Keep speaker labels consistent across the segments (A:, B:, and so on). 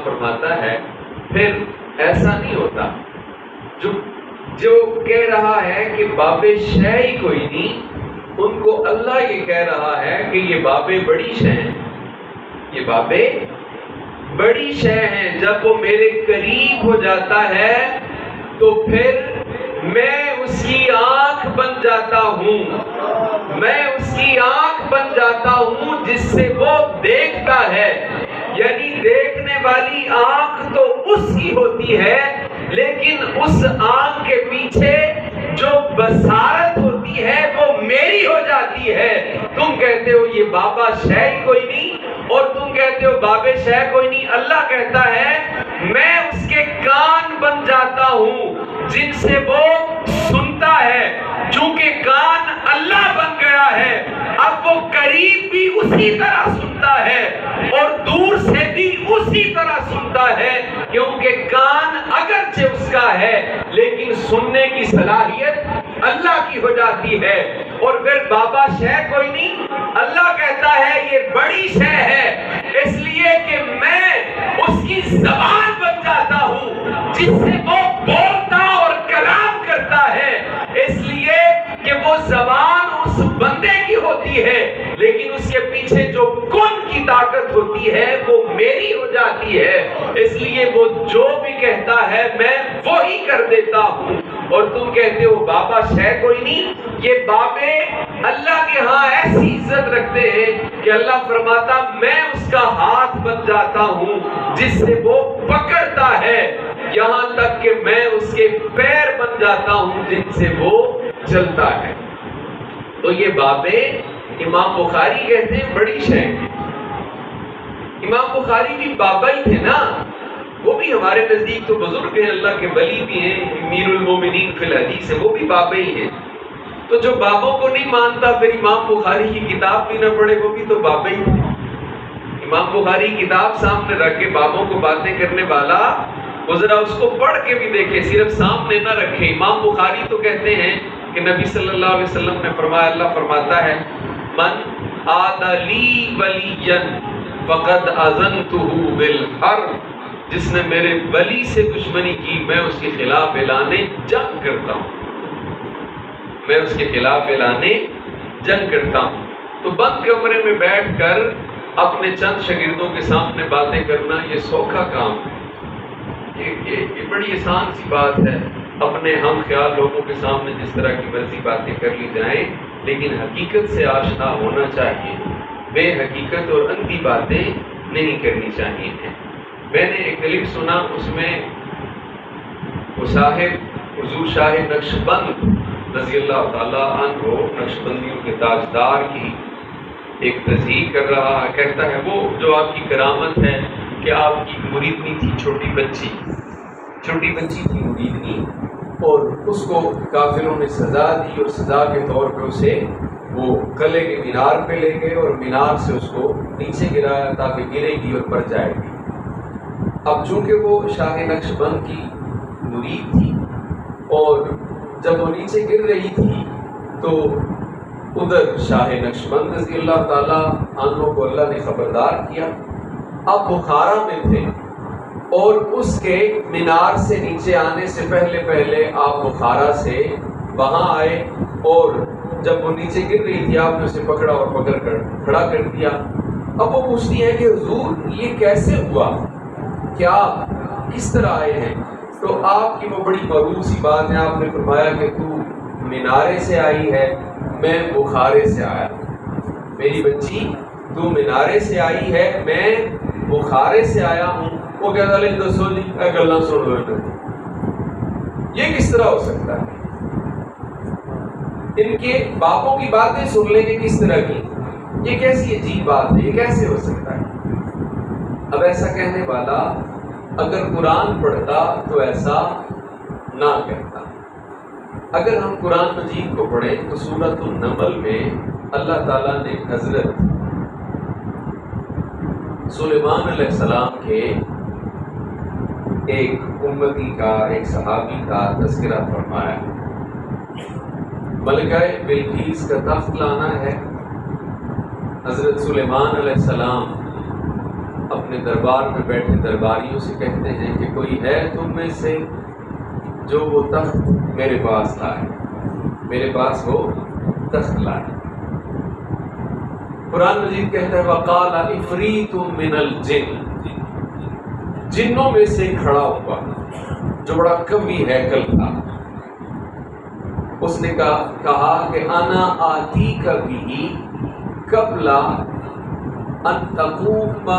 A: فرماتا ہے پھر ایسا نہیں ہوتا جو کہہ رہا ہے کہ باب شے ہی کوئی نہیں، ان کو اللہ یہ کہہ رہا ہے کہ یہ بابیں بڑی شے ہیں، یہ بابیں بڑی شے ہیں۔ جب وہ میرے قریب ہو جاتا ہے تو پھر میں اس کی آنکھ بن جاتا ہوں، میں اس کی آنکھ بن جاتا ہوں جس سے وہ دیکھتا ہے۔ یعنی دیکھنے والی آنکھ تو اس کی ہوتی ہے، لیکن اس آنکھ کے پیچھے جو بصارت ہوتی ہے وہ میری ہو جاتی ہے۔ تم کہتے ہو یہ بابا شے ہی کوئی نہیں، اور تم کہتے ہو بابے شے کوئی نہیں۔ اللہ کہتا ہے میں اس کے کان بن جاتا ہوں جن سے وہ سنتا ہے۔ چونکہ کان اللہ بن گیا ہے، اب وہ قریب بھی اسی طرح سنتا ہے اور دور سے بھی اسی طرح سنتا ہے، کیونکہ کان اگرچہ اس کا ہے لیکن سننے کی صلاحیت اللہ کی ہو جاتی ہے۔ اور پھر بابا شے کوئی نہیں، اللہ کہتا ہے یہ بڑی شے ہے، اس لیے کہ میں اس کی زبان بن جاتا ہوں جس سے وہ بولتا اور کلام کرتا ہے۔ اس لیے کہ وہ زبان اس بندے کی ہوتی ہے، لیکن اس کے پیچھے جو کن کی طاقت ہوتی ہے وہ میری ہو جاتی ہے۔ اس لیے وہ جو بھی کہتا ہے میں وہی کر دیتا ہوں۔ اور تم کہتے ہو بابا شے کوئی نہیں، یہ بابے اللہ کے ہاں ایسی عزت رکھتے ہیں کہ اللہ فرماتا میں اس کا ہاتھ بن جاتا ہوں جس سے وہ پکڑتا ہے، یہاں تک کہ میں اس کے پیر بن جاتا ہوں جن سے وہ چلتا ہے۔ تو یہ بابیں امام بخاری کہتے ہیں بڑی شے۔ امام بخاری بھی بابا ہی تھے نا، وہ بھی ہمارے نزدیک تو بزرگ ہیں، اللہ کے ولی بھی ہیں، امیر المومنین فی الحدیث ہیں، وہ بھی بابے ہی ہیں۔ تو جو بابوں کو نہیں مانتا پھر امام بخاری کی کتاب بھی نہ پڑھے، وہ بھی تو بابے ہی تھے۔ امام بخاری کتاب سامنے رکھ کے بابوں کو باتیں کرنے والا وہ ذرا اس کو پڑھ کے بھی دیکھے، صرف سامنے نہ رکھے۔ امام بخاری تو کہتے ہیں کہ نبی صلی اللہ علیہ وسلم نے فرمایا، اللہ فرماتا ہے من عاد لی ولیا فقد اذنتہ بالحرب، جس نے میرے ولی سے دشمنی کی میں اس کے خلاف اعلان جنگ کرتا ہوں، میں اس کے خلاف اعلان جنگ کرتا ہوں۔ تو بند کمرے میں بیٹھ کر اپنے چند شاگردوں کے سامنے باتیں کرنا یہ سوکھا کام ہے، یہ بڑی آسان سی بات ہے۔ اپنے ہم خیال لوگوں کے سامنے جس طرح کی مرضی باتیں کر لی جائیں، لیکن حقیقت سے آشنا ہونا چاہیے، بے حقیقت اور اندھی باتیں نہیں کرنی چاہیے۔ میں نے ایک کلپ سنا، اس میں وہ صاحب حضور شاہ نقشبند رضی اللہ تعالی عنہ نقشبندیوں کے تاجدار کی ایک تذہیر کر رہا ہے۔ کہتا ہے وہ جو آپ کی کرامت ہے کہ آپ کی مریدنی تھی چھوٹی بچی تھی مریدنی، اور اس کو کافروں نے سزا دی، اور سزا کے طور پہ اسے وہ قلعے کے مینار پہ لے گئے اور مینار سے اس کو نیچے گرایا تاکہ گرے گی اور پڑ جائے گی۔ اب چونکہ وہ شاہ نقشبند کی مرید تھی، اور جب وہ نیچے گر رہی تھی تو ادھر شاہ نقشبند رضی اللہ تعالیٰ عنہ کو اللہ نے خبردار کیا۔ اب بخارا میں تھے اور اس کے مینار سے نیچے آنے سے پہلے آپ بخارا سے وہاں آئے، اور جب وہ نیچے گر رہی تھی آپ نے اسے پکڑا اور پکڑ کر کھڑا کر دیا۔ اب وہ پوچھتی ہے کہ حضور یہ کیسے ہوا، کیا کس طرح آئے ہیں؟ تو آپ کی وہ بڑی معروف سی بات ہے، آپ نے فرمایا کہ تو مینارے سے آئی ہے، میں بخارے سے آیا۔ میری بچی تو مینارے سے آئی ہے، میں بخارے سے آیا ہوں۔ وہ کہتا ہے دسو جی اے گلاں سن لو، یہ کس طرح ہو سکتا ہے؟ ان کے باپوں کی باتیں سن لیں گے کس طرح کی، یہ کیسی عجیب بات ہے، یہ کیسے ہو سکتا ہے؟ اب ایسا کہنے والا اگر قرآن پڑھتا تو ایسا نہ کہتا۔ اگر ہم قرآن مجید کو پڑھیں تو سورۃ النمل میں اللہ تعالیٰ نے حضرت سلیمان علیہ السلام کے ایک امتی کا، ایک صحابی کا تذکرہ فرمایا۔ ملکہ بلقیس کا تخت لانا ہے، حضرت سلیمان علیہ السلام اپنے دربار میں بیٹھے درباریوں سے کہتے ہیں کہ کوئی ہے تم میں سے جو وہ تخت میرے پاس لائے، میرے پاس وہ تخت لائے۔ قرآن مجید کہتا ہے وقال عفریت من الجن، جنوں میں سے کھڑا ہوا جو بڑا قوی ہیکل تھا، اس نے کہا کہ انا آتیک بھی قبل ان تقوم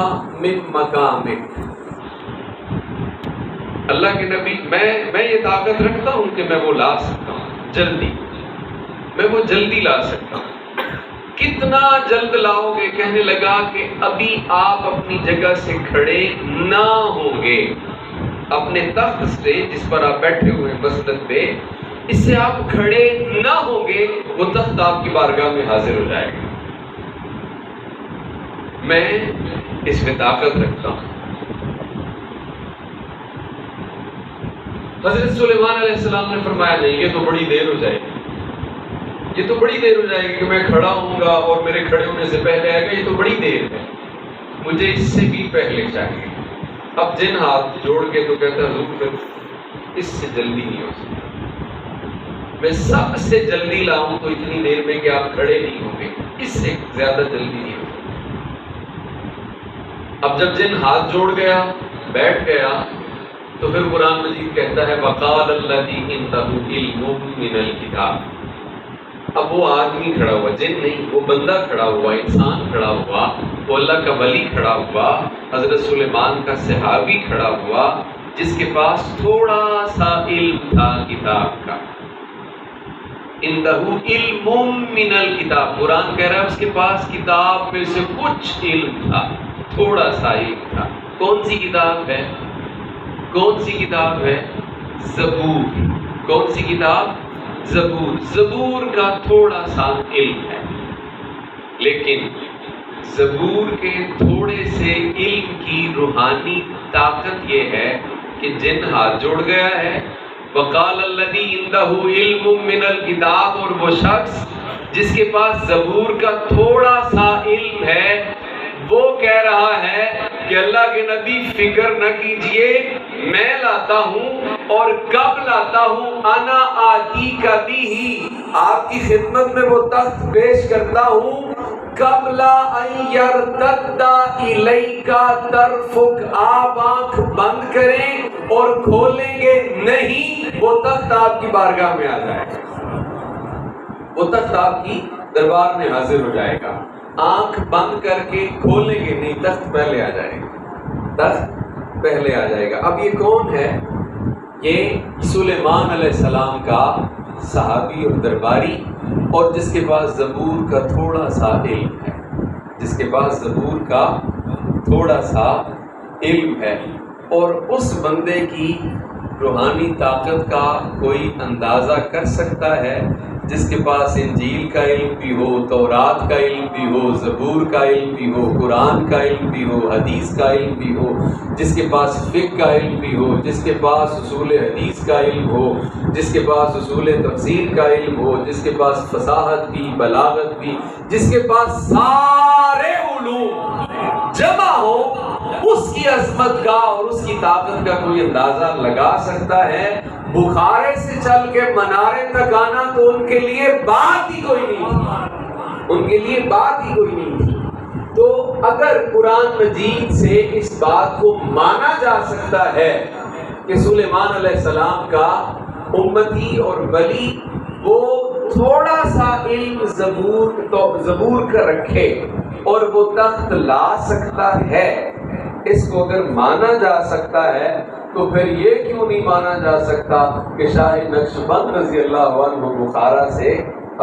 A: من مقامک، اللہ کے نبی میں یہ طاقت رکھتا ہوں کہ میں وہ لا سکتا ہوں جلدی، میں وہ جلدی لا سکتا ہوں۔ کتنا جلد لاؤ گے؟ کہنے لگا کہ ابھی آپ اپنی جگہ سے کھڑے نہ ہوں گے، اپنے تخت سے جس پر آپ بیٹھے ہوئے مسند پہ، اس سے آپ کھڑے نہ ہوں گے، وہ تخت آپ کی بارگاہ میں حاضر ہو جائے گا۔ میں اس میں طاقت رکھتا ہوں۔ حضرت سلیمان علیہ السلام نے فرمایا نہیں، یہ تو بڑی دیر ہو جائے گی، یہ تو بڑی دیر ہو جائے گی کہ میں کھڑا ہوں گا اور میرے کھڑے ہونے سے پہلے آئے گا، یہ تو بڑی دیر ہے، مجھے اس سے بھی پہلے چاہیے۔ اب جن ہاتھ جوڑ کے تو کہتا ہے حضور پھر اس سے جلدی نہیں ہو سکتا، میں سب سے جلدی لاؤں تو اتنی دیر میں کہ آپ کھڑے نہیں ہوں گے، اس سے زیادہ جلدی نہیں ہو سکتا۔ اب جب جن ہاتھ جوڑ گیا، بیٹھ گیا، تو پھر قرآن مجید کہتا ہے وقال الذی عندہ علم من الکتاب، اب وہ آدمی کھڑا ہوا، جن نہیں، وہ بندہ کھڑا ہوا، انسان کھڑا ہوا، وہ اللہ کا ولی کھڑا ہوا، حضرت سلیمان کا صحابی کھڑا ہوا، جس کے پاس تھوڑا سا علم تھا کتاب کا۔ عندہ علم من الکتاب، قرآن کہہ رہا ہے اس کے پاس کتاب میں سے کچھ علم تھا، تھوڑا سا علم تھا۔ کون سی کتاب ہے؟ کون سی کتاب ہے؟ زبور۔ کون سی کتاب؟ زبور۔ زبور کا تھوڑا سا علم ہے، لیکن زبور کے تھوڑے سے علم کی روحانی طاقت یہ ہے کہ جن ہاتھ جوڑ گیا ہے، وقال الذی عندہ علم من الکتاب، اور وہ شخص جس کے پاس زبور کا تھوڑا سا علم ہے، وہ کہہ رہا ہے کہ اللہ کے نبی فکر نہ کیجئے، میں لاتا ہوں، اور کب لاتا ہوں؟ انا آتی کبھی ہی، آپ کی خدمت میں وہ تخت پیش کرتا ہوں، قبل ان یرتد الیک طرفک، آپ آنکھ بند کریں اور کھولیں گے نہیں، وہ تخت آپ کی بارگاہ میں آ جائے گا، وہ تخت آپ کی دربار میں حاضر ہو جائے گا۔ آنکھ بند کر کے کھولیں گے نہیں، تخت پہلے آ جائے گا، تخت پہلے آ جائے گا۔ اب یہ کون ہے؟ یہ سلیمان علیہ السلام کا صحابی اور درباری، اور جس کے پاس زبور کا تھوڑا سا علم ہے، جس کے پاس زبور کا تھوڑا سا علم ہے۔ اور اس بندے کی روحانی طاقت کا کوئی اندازہ کر سکتا ہے جس کے پاس انجیل کا علم بھی ہو، تورات کا علم بھی ہو، زبور کا علم بھی ہو، قرآن کا علم بھی ہو، حدیث کا علم بھی ہو، جس کے پاس فقہ کا علم بھی ہو، جس کے پاس اصول حدیث کا علم ہو، جس کے پاس اصول تفسیر کا علم ہو، جس کے پاس فصاحت بھی، بلاغت بھی، جس کے پاس سارے علوم جمع ہو، اس کی عظمت کا اور اس کی طاقت کا کوئی اندازہ لگا سکتا ہے؟ بخارے سے چل کے منارے تک آنا تو ان کے لیے بات ہی کوئی نہیں تھی، ان کے لیے بات ہی کوئی نہیں تھی۔ تو اگر قرآن مجید سے اس بات کو مانا جا سکتا ہے کہ سلیمان علیہ السلام کا امتی اور ولی وہ تھوڑا سا علم زبور کا رکھے اور وہ تخت لا سکتا ہے، اس کو اگر مانا جا سکتا ہے تو پھر یہ کیوں نہیں مانا جا سکتا کہ شاہ نقشبند رضی اللہ عنہ بخارا سے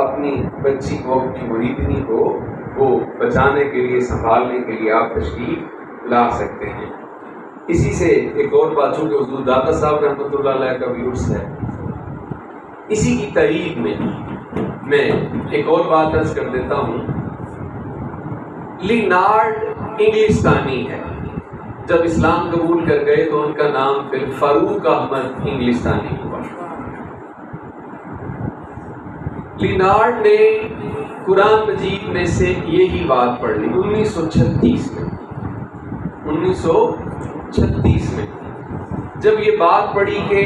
A: اپنی بچی کو، اپنی مریدنی کو وہ بچانے کے لیے، سنبھالنے کے لیے آپ تشریف لا سکتے ہیں۔ اسی سے ایک اور بات، چونکہ حضور داتا صاحب رحمۃ اللہ علیہ کا بھی عرس ہے، اسی کی تائید میں ایک اور بات عرض کر دیتا ہوں۔ لینارڈ انگلستانی ہے، جب اسلام قبول کر گئے تو ان کا نام پھر فاروق احمد انگلستانی ہوا۔ لینارڈ نے قرآن مجید میں سے یہی بات پڑھ لی 1936 میں، 1936 میں جب یہ بات پڑی کہ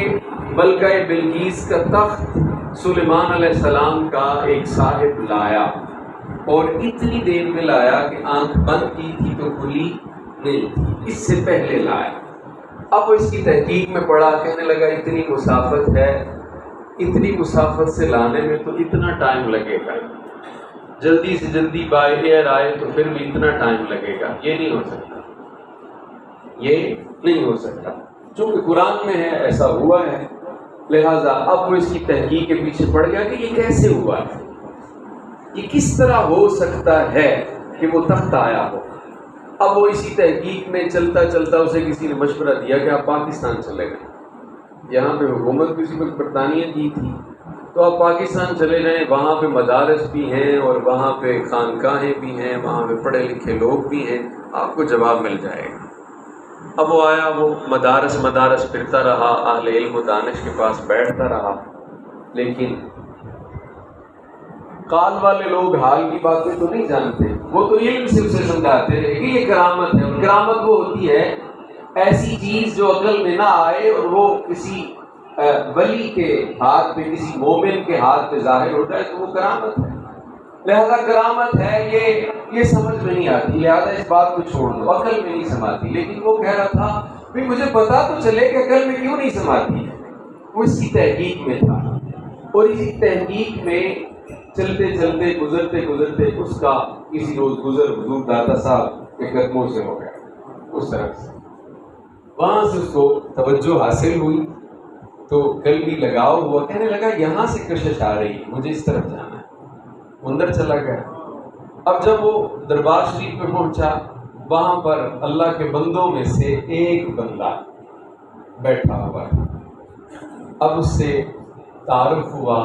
A: ملکہ بلقیس کا تخت سلیمان علیہ السلام کا ایک صاحب لایا، اور اتنی دیر میں لایا کہ آنکھ بند کی تھی تو کھلی نہیں تھی، اس سے پہلے لایا۔ اب وہ اس کی تحقیق میں پڑا، کہنے لگا اتنی مسافت ہے، اتنی مسافت سے لانے میں تو اتنا ٹائم لگے گا، جلدی سے جلدی بائی ایئر آئے تو پھر بھی اتنا ٹائم لگے گا، یہ نہیں ہو سکتا، یہ نہیں ہو سکتا۔ چونکہ قرآن میں ہے، ایسا ہوا ہے، لہٰذا اب وہ اس کی تحقیق کے پیچھے پڑ گیا کہ یہ کیسے ہوا ہے، یہ کس طرح ہو سکتا ہے کہ وہ تخت آیا ہو۔ اب وہ اسی تحقیق میں چلتا چلتا اسے کسی نے مشورہ دیا کہ آپ پاکستان چلے گئے، یہاں پہ حکومت بھی اسی وقت برطانیہ کی تھی، تو آپ پاکستان چلے جائیں، وہاں پہ مدارس بھی ہیں اور وہاں پہ خانقاہیں بھی ہیں، وہاں پہ پڑھے لکھے لوگ بھی ہیں، آپ کو جواب مل جائے گا۔ اب وہ آیا، وہ مدارس پھرتا رہا، اہل علم و دانش کے پاس بیٹھتا رہا، لیکن قال والے لوگ حال کی باتیں تو نہیں جانتے، وہ تو علم سے اسے سمجھاتے رہے کہ یہ کرامت ہے، اور کرامت وہ ہوتی ہے ایسی چیز جو عقل میں نہ آئے اور وہ کسی ولی کے ہاتھ پہ، کسی مومن کے ہاتھ پہ ظاہر ہوتا ہے تو وہ کرامت ہے۔ لہذا کرامت ہے، یہ سمجھ میں نہیں آتی، لہذا اس بات کو چھوڑ دو، عقل میں نہیں سماتی۔ لیکن وہ کہہ رہا تھا بھی مجھے پتا تو چلے کہ عقل میں کیوں نہیں سماتی ہے، وہ اس کی تحقیق میں تھا، اور اسی تحقیق میں چلتے چلتے گزرتے اس کا کسی روز گزر حضور داتا صاحب کے قدموں سے ہو گیا، اس طرف سے وہاں سے اس کو توجہ حاصل ہوئی تو کل بھی لگاؤ ہوا، کہنے لگا یہاں سے کشش آ رہی ہے، مجھے اس طرف جانا ہے، اندر چلا گیا۔ اب جب وہ دربار شریف میں پہنچا، وہاں پر اللہ کے بندوں میں سے ایک بندہ بیٹھا ہوا ہے، اب اس سے تعارف ہوا،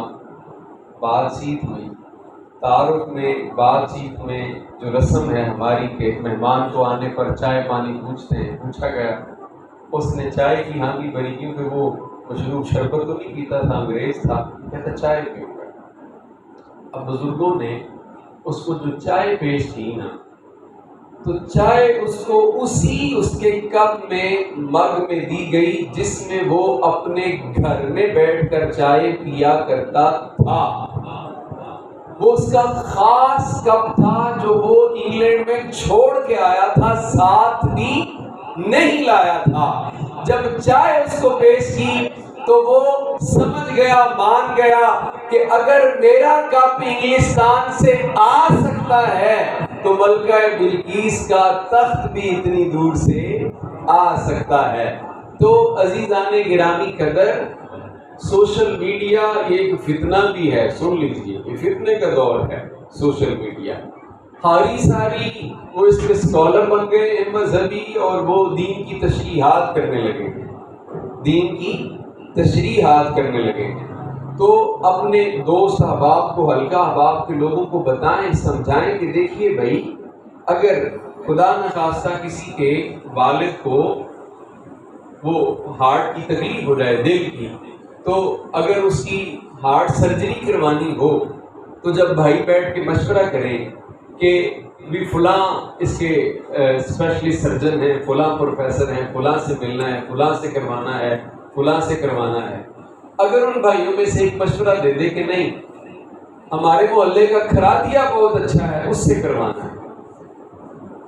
A: بات چیت ہوئی، تعارف میں بات چیت میں جو رسم ہے ہماری کہ مہمان کو آنے پر چائے پانی پوچھتے ہیں، پوچھا گیا، اس نے چائے کی ہاں بھی بھری، کیونکہ وہ مشروب شربت تو نہیں پیتا تھا، انگریز تھا، کہتا چائے پیوں گا۔ اب بزرگوں نے اس کو جو چائے پیش کی نا، تو چائے اس کو اس کے کپ میں مگ میں دی گئی جس میں وہ اپنے گھر میں بیٹھ کر چائے پیا کرتا تھا، وہ اس کا خاص کپ تھا جو وہ انگلینڈ میں چھوڑ کے آیا تھا، ساتھ بھی نہیں لایا تھا۔ جب چائے اس کو پیش کی تو وہ سمجھ گیا، مان گیا کہ اگر میرا کپ انگلستان سے آ سکتا ہے تو ملکہ بلقیس کا تخت بھی اتنی دور سے آ سکتا ہے۔ تو عزیزان گرامی قدر، سوشل میڈیا یہ ایک فتنہ بھی ہے، سن لیجیے، یہ فتنے کا دور ہے سوشل میڈیا۔ ساری وہ اس کے اسکالر بن گئے مذہبی، اور وہ دین کی تشریحات کرنے لگے، دین کی تشریحات کرنے لگے۔ تو اپنے دوست احباب کو، حلقہ احباب کے لوگوں کو بتائیں، سمجھائیں کہ دیکھیے بھائی، اگر خدا نخواستہ کسی کے والد کو وہ ہارٹ کی تکلیف ہو جائے، دل کی، تو اگر اس کی ہارٹ سرجری کروانی ہو تو جب بھائی بیٹھ کے مشورہ کریں کہ بھی فلاں اس کے اسپیشلسٹ سرجن ہیں، فلاں پروفیسر ہیں، فلاں سے ملنا ہے، فلاں سے کروانا ہے، فلاں سے کروانا ہے، اگر ان بھائیوں میں سے ایک مشورہ دے دے کہ نہیں ہمارے محلے کا کھراتیا بہت اچھا ہے، اس سے کروانا ہے،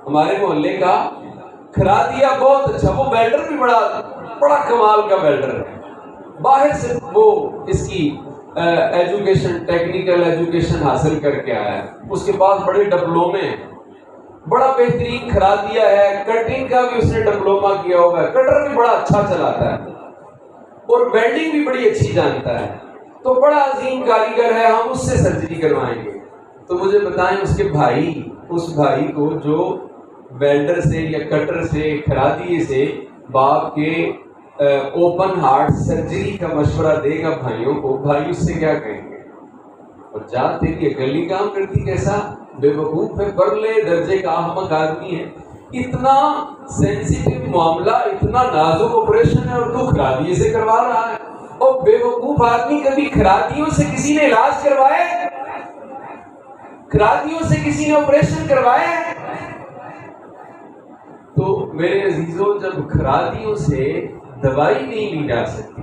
A: ہمارے محلے کا کھراتیا بہت اچھا، وہ ویلڈر بھی بڑا کمال کا ویلڈر ہے، باہر سے وہ اس کی ایجوکیشن، ٹیکنیکل ایجوکیشن حاصل کر کے آیا ہے، اس کے پاس بڑے ڈپلومے ہیں، بڑا بہترین کھراتیا ہے، کٹنگ کا بھی اس نے ڈپلوما کیا ہوا ہے، کٹر بھی بڑا اچھا چلاتا ہے اور ویلڈنگ بھی بڑی اچھی جانتا ہے، تو بڑا عظیم کاریگر ہے، ہم اس سے سرجری کروائیں گے۔ تو مجھے بتائیں اس کے بھائی، اس بھائی کو جو ویلڈر سے یا کٹر سے، کھراتیے سے باپ کے اوپن ہارٹ سرجری کا مشورہ دے گا بھائیوں کو، بھائی اس سے کیا کہیں گے؟ اور جا تیری اکلی کام کرتی، کیسا بے وقوف ہے، برلے درجے کا احمق آدمی ہے، اتنا سینسیٹیو معاملہ، اتنا نازک آپریشن ہے اور تو کھراتیے سے کروا رہا ہے۔ اور بے وقوف آدمی کبھی کھراتیوں سے کسی نے علاج کروائے؟ کھراتیوں سے کسی نے آپریشن کروائے؟ تو میرے عزیزوں، جب خرادیوں سے دوائی نہیں لی جا سکتی،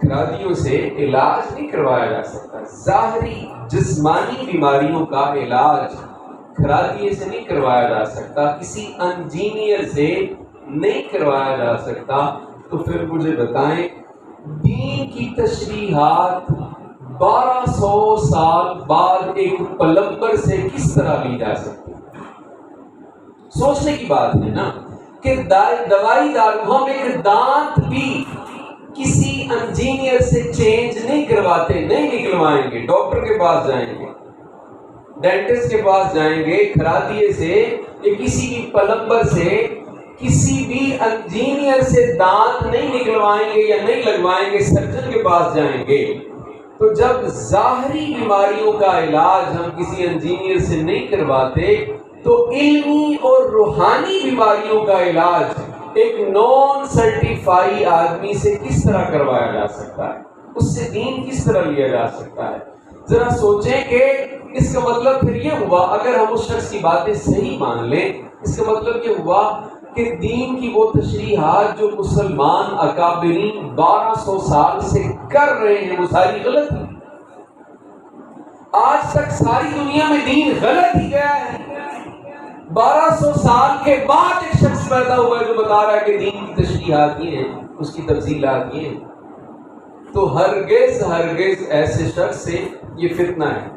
A: خرادیوں سے علاج نہیں کروایا جا سکتا، ظاہری جسمانی بیماریوں کا علاج خرادیے سے نہیں کروایا جا سکتا، کسی انجینئر سے نہیں کروایا جا سکتا، تو پھر مجھے بتائیں دین کی تشریحات 1200 سال بعد ایک پلمبر سے کس طرح لی جا سکتی؟ سوچنے کی بات ہے نا کہ دوائی دارو، ہم ایک دانت بھی کسی انجینئر سے چینج نہیں کرواتے، نہیں نکلوائیں گے، ڈاکٹر کے پاس جائیں گے، ڈینٹسٹ کے پاس جائیں گے، خرادیے سے یا کسی بھی پلمبر سے، کسی بھی انجینئر سے دانت نہیں نکلوائیں گے یا نہیں لگوائیں گے، سرجن کے پاس جائیں گے۔ تو جب ظاہری بیماریوں کا علاج ہم کسی انجینئر سے نہیں کرواتے تو علمی اور روحانی بیماریوں کا علاج ایک نان سرٹیفائی آدمی سے کس طرح کروایا جا سکتا ہے؟ اس سے دین کس طرح لیا جا سکتا ہے؟ ذرا سوچیں کہ اس کا مطلب پھر یہ ہوا، اگر ہم اس شخص کی باتیں صحیح مان لیں، اس کا مطلب یہ ہوا کہ دین کی وہ تشریحات جو مسلمان اکابرین 1200 سال سے کر رہے ہیں وہ ساری غلط ہیں۔ آج تک ساری دنیا میں دین غلط ہی گیا ہے، 1200 سال کے بعد ایک شخص پیدا ہوا ہے جو بتا رہا ہے کہ دین کی تشریحات یہ ہیں، اس کی تفصیلات یہ ہیں۔ تو ہرگز ایسے شخص سے یہ فتنہ ہے۔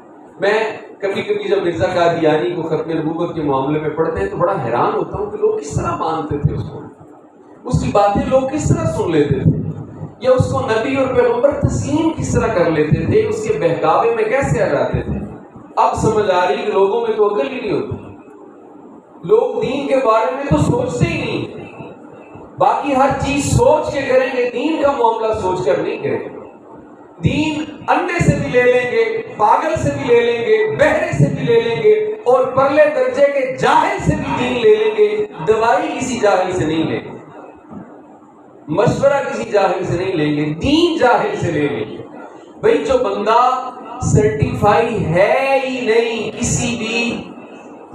A: میں کبھی کبھی جب مرزا قادیانی کو ختم نبوت کے معاملے میں پڑھتے ہیں تو بڑا حیران ہوتا ہوں کہ لوگ کس طرح مانتے تھے اس کو، اس کی باتیں لوگ کس طرح سن لیتے تھے، یا اس کو نبی اور پیغمبر تسلیم کس طرح کر لیتے تھے، اس کے بہکاوے میں کیسے آ جاتے تھے۔ اب سمجھ آ رہی کہ لوگوں میں تو عقل ہی نہیں ہوتی، لوگ دین کے بارے میں تو سوچتے ہی نہیں، باقی ہر چیز سوچ کے کریں گے، دین کا معاملہ سوچ کر نہیں کریں گے۔ دین اندھے سے بھی لے لیں گے، پاگل سے بھی لے لیں گے، بہرے سے بھی لے لیں گے، اور پرلے درجے کے جاہل سے بھی دین لے لیں گے۔ دوائی کسی جاہل سے نہیں لیں گے، مشورہ کسی جاہل سے نہیں لیں گے، دین جاہل سے لے لیں گے۔ بھئی جو بندہ سرٹیفائی ہے ہی نہیں کسی بھی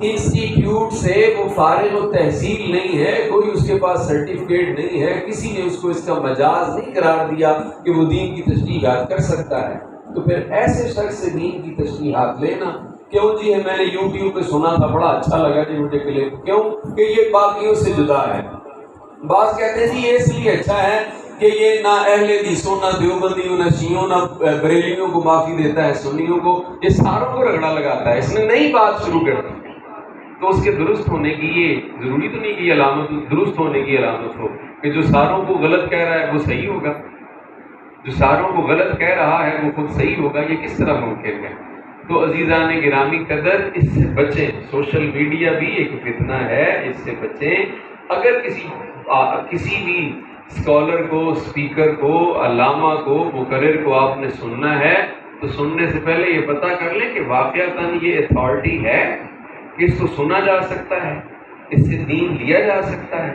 A: انسٹیٹیوٹ سے، وہ فارغ و تحصیل نہیں ہے، کوئی اس کے پاس سرٹیفکیٹ نہیں ہے، کسی نے اس کو اس کا مجاز نہیں قرار دیا کہ وہ دین کی تشریحات کر سکتا ہے، تو پھر ایسے شخص سے دین کی تشریحات لینا کیوں جی ہے؟ میں نے یوٹیوب پہ سنا تھا، بڑا اچھا لگا جی مجھے کلپ، کیوں کہ یہ باقیوں سے جدا ہے۔ بعض کہتے ہیں جی یہ اس لیے اچھا ہے کہ یہ نہ اہل حدیثوں، نہ دیوبندیوں، نہ شیعوں، نہ بریلیوں کو معافی دیتا ہے، سنیوں کو، یہ ساروں کو رگڑا لگاتا ہے، اس نے نئی بات شروع کر دی۔ تو اس کے درست ہونے کی یہ ضروری تو نہیں کہ علامت، درست ہونے کی علامت ہو کہ جو ساروں کو غلط کہہ رہا ہے وہ صحیح ہوگا، جو ساروں کو غلط کہہ رہا ہے وہ خود صحیح ہوگا، یہ کس طرح ممکن ہے؟ تو عزیزان گرامی قدر، اس سے بچیں، سوشل میڈیا بھی ایک فتنہ ہے، اس سے بچیں۔ اگر کسی بھی اسکالر کو، اسپیکر کو، علامہ کو، مقرر کو آپ نے سننا ہے تو سننے سے پہلے یہ پتہ کر لیں کہ واقعتاً یہ اتھارٹی ہے، اس کو سنا جا سکتا ہے، اس سے دین لیا جا سکتا ہے۔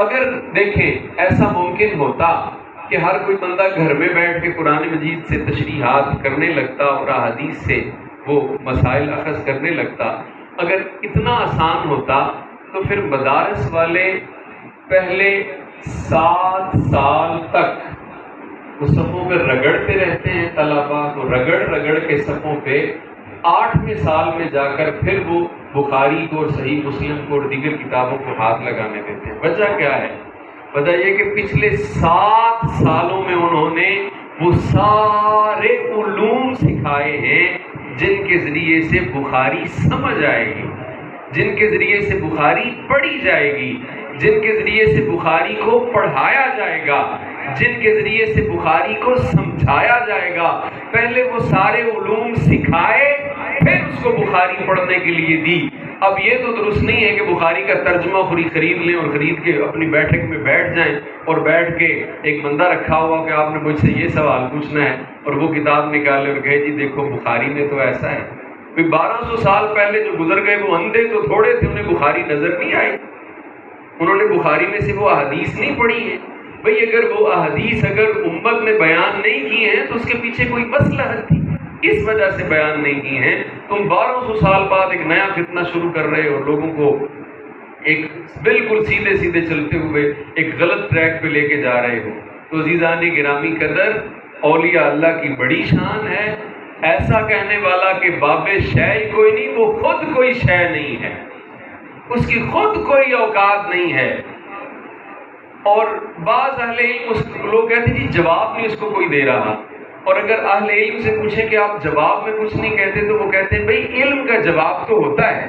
A: اگر دیکھیں ایسا ممکن ہوتا کہ ہر کوئی بندہ گھر میں بیٹھ کے قرآن مجید سے تشریحات کرنے لگتا اور احادیث سے وہ مسائل اخذ کرنے لگتا، اگر اتنا آسان ہوتا تو پھر مدارس والے پہلے 7 سال تک وہ صفوں پہ رگڑتے رہتے ہیں، طلباء کو رگڑ کے صفوں پہ 8ویں سال میں جا کر پھر وہ بخاری کو اور صحیح مسلم کو اور دیگر کتابوں کو ہاتھ لگانے دیتے ہیں۔ وجہ کیا ہے؟ وجہ یہ کہ پچھلے 7 سالوں میں انہوں نے وہ سارے علوم سکھائے ہیں جن کے ذریعے سے بخاری سمجھ آئے گی، جن کے ذریعے سے بخاری پڑھی جائے گی، جن کے ذریعے سے بخاری کو پڑھایا جائے گا، جن کے ذریعے سے بخاری کو سمجھایا جائے گا۔ پہلے وہ سارے علوم سکھائے، پھر اس کو بخاری پڑھنے کے لیے دی۔ اب یہ تو درست نہیں ہے کہ بخاری کا ترجمہ خرید لیں اور خرید کے اپنی بیٹھک میں بیٹھ جائیں اور بیٹھ کے ایک بندہ رکھا ہوا کہ آپ نے مجھ سے یہ سوال پوچھنا ہے اور وہ کتاب نکالے اور کہے جی دیکھو بخاری میں تو ایسا ہے۔ 1200 سال پہلے جو گزر گئے وہ اندھے تو تھوڑے تھے، انہیں بخاری نظر نہیں آئی، انہوں نے بخاری میں سے وہ احادیث نہیں پڑھی ہیں۔ بھئی اگر وہ احادیث اگر امت نے بیان نہیں کی ہیں تو اس کے پیچھے کوئی مصلحت تھی، اس وجہ سے بیان نہیں کی ہیں۔ تم 1200 سال بعد ایک نیا فتنہ شروع کر رہے ہو، لوگوں کو ایک بالکل سیدھے سیدھے چلتے ہوئے ایک غلط ٹریک پہ لے کے جا رہے ہو. تو عزیزان گرامی قدر، اولیاء اللہ کی بڑی شان ہے. ایسا کہنے والا کہ باب شے کوئی نہیں، وہ خود کوئی شے نہیں ہے، اس کی خود کوئی اوقات نہیں ہے. اور بعض اہل علم لوگ کہتے ہیں جی جواب نہیں اس کو کوئی دے رہا، اور اگر اہل علم سے پوچھیں کہ آپ جواب میں کچھ نہیں کہتے تو وہ کہتے ہیں بھئی علم کا جواب تو ہوتا ہے،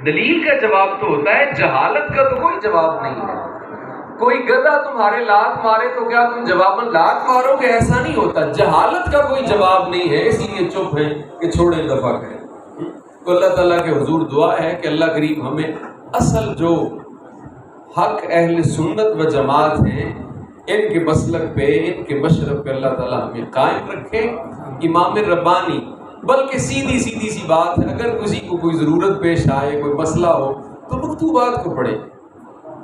A: دلیل کا جواب تو ہوتا ہے، جہالت کا تو کوئی جواب نہیں ہے. کوئی گدھا تمہارے لات مارے تو کیا تم جواباً لات مارو گے؟ ایسا نہیں ہوتا. جہالت کا کوئی جواب نہیں ہے، اس لیے چپ ہے کہ چھوڑے دفع کریں. تو اللہ تعالیٰ کے حضور دعا ہے کہ اللہ کریم ہمیں اصل جو حق اہل سنت و جماعت ہیں ان کے مسلک پہ، ان کے مشرب پہ اللہ تعالیٰ ہمیں قائم رکھے. امام ربانی بلکہ سیدھی سیدھی سی بات ہے، اگر کسی کو کوئی ضرورت پیش آئے، کوئی مسئلہ ہو تو مکتوبات کو پڑھیں،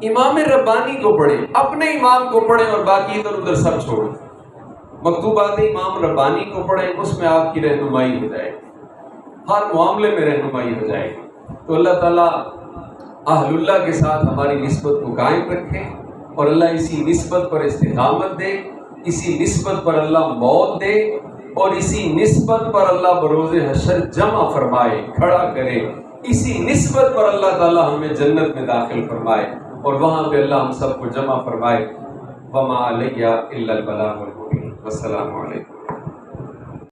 A: امام ربانی کو پڑھیں، اپنے امام کو پڑھیں اور باقی ادھر ادھر سب چھوڑیں. مکتوبات امام ربانی کو پڑھیں، اس میں آپ کی رہنمائی ہو جائے گی، ہر معاملے میں رہنمائی ہو جائے گی. تو اللہ تعالیٰ اہل اللہ کے ساتھ ہماری نسبت کو قائم رکھے اور اللہ اسی نسبت پر استقامت دے، اسی نسبت پر اللہ موت دے، اور اسی نسبت پر اللہ بروز حشر جمع فرمائے، کھڑا کرے. اسی نسبت پر اللہ تعالیٰ ہمیں جنت میں داخل فرمائے اور وہاں پہ اللہ ہم سب کو جمع فرمائے. وما علیہ الا البلاغ المبین. والسلام علیکم.